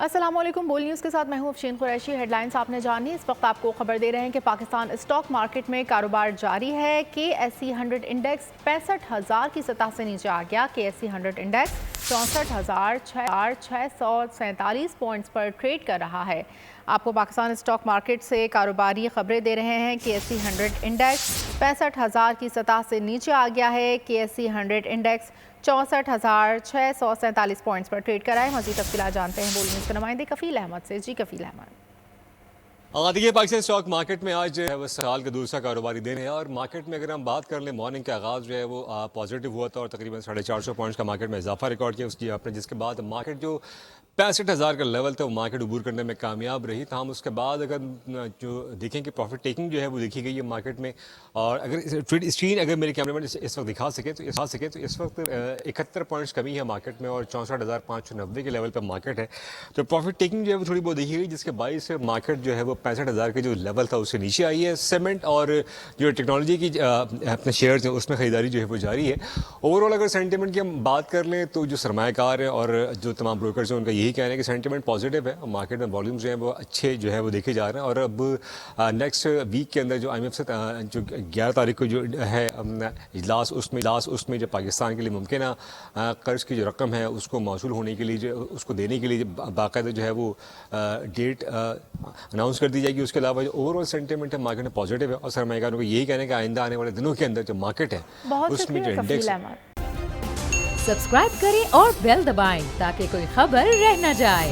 السلام علیکم، بول نیوز کے ساتھ میں ہوں افشین قریشی۔ ہیڈ لائنز آپ نے جانی۔ اس وقت آپ کو خبر دے رہے ہیں کہ پاکستان اسٹاک مارکیٹ میں کاروبار جاری ہے۔ KSE100 انڈیکس 65,000 کی سطح سے نیچے آ گیا۔ KSE100 انڈیکس 64,647 پوائنٹس پر ٹریڈ کر رہا ہے۔ آپ کو پاکستان اسٹاک مارکیٹ سے کاروباری خبریں دے رہے ہیں۔ KSE100 انڈیکس 65,000 کی سطح سے نیچے آ گیا ہے۔ KSE100 انڈیکس 64,647 پوائنٹس پر ٹریڈ کر رہا ہے۔ مزید تفصیلات جانتے ہیں بول نیوز کے نمائندے کفیل احمد سے۔ جی کفیل احمد۔ دیکھیے، پاکستان اسٹاک مارکیٹ میں آج جو ہے وہ سال کا دوسرا کاروباری دن ہے، اور مارکیٹ میں اگر ہم بات کر لیں، مارننگ کا آغاز جو ہے وہ پازیٹیو ہوا تھا اور تقریباً 450 پوائنٹس کا مارکیٹ میں اضافہ ریکارڈ کیا اس کی آپ نے، جس کے بعد مارکیٹ جو 65,000 کا لیول تھا وہ مارکیٹ عبور کرنے میں کامیاب رہی۔ تاہم اس کے بعد اگر جو دیکھیں کہ پروفٹ ٹیکنگ جو ہے وہ دیکھی گئی ہے مارکیٹ میں، اور اگر ٹریڈ اسکرین اگر میرے کیمرے مین اس وقت دکھا سکے تو اس وقت 71 پوائنٹس کمی ہے مارکیٹ میں، اور 64,590 کے لیول پہ مارکیٹ ہے۔ تو پروفٹ ٹیکنگ جو ہے وہ تھوڑی بہت دیکھی گئی، جس کے باعث مارکیٹ جو ہے وہ 65,000 کے جو لیول تھا اس سے نیچے آئی ہے۔ سیمنٹ اور جو ٹیکنالوجی کی اپنے شیئرز ہیں اس میں خریداری جو ہے وہ جاری ہے۔ اوور آل اگر سینٹیمنٹ کی ہم بات کر لیں تو جو سرمایہ کار ہیں اور جو تمام بروکرز ہیں ان کا یہی کہنا ہے کہ سینٹیمنٹ پازیٹیو ہے، اور مارکیٹ میں والیومز جو ہیں وہ اچھے جو ہے وہ دیکھے جا رہے ہیں۔ اور اب نیکسٹ ویک کے اندر جو IMF سے جو 11 تاریخ کو جو ہے اجلاس، اس میں جو پاکستان کے لیے ممکنہ قرض کی جو رقم ہے اس کو موصول ہونے کے لیے جو اس کو دینے کے لیے باقاعدہ جو ہے وہ ڈیٹ اناؤنس کر دی جائے گی۔ اس کے علاوہ جو اوور آل سینٹیمنٹ ہے مارکیٹ میں پازیٹیو ہے، اور سرمایہ کاروں کو یہی کہنا ہے کہ آئندہ آنے والے دنوں کے اندر جو مارکیٹ ہے اس میں جو انڈیکس سبسکرائب کریں اور بیل دبائیں تاکہ کوئی خبر رہ نہ جائے۔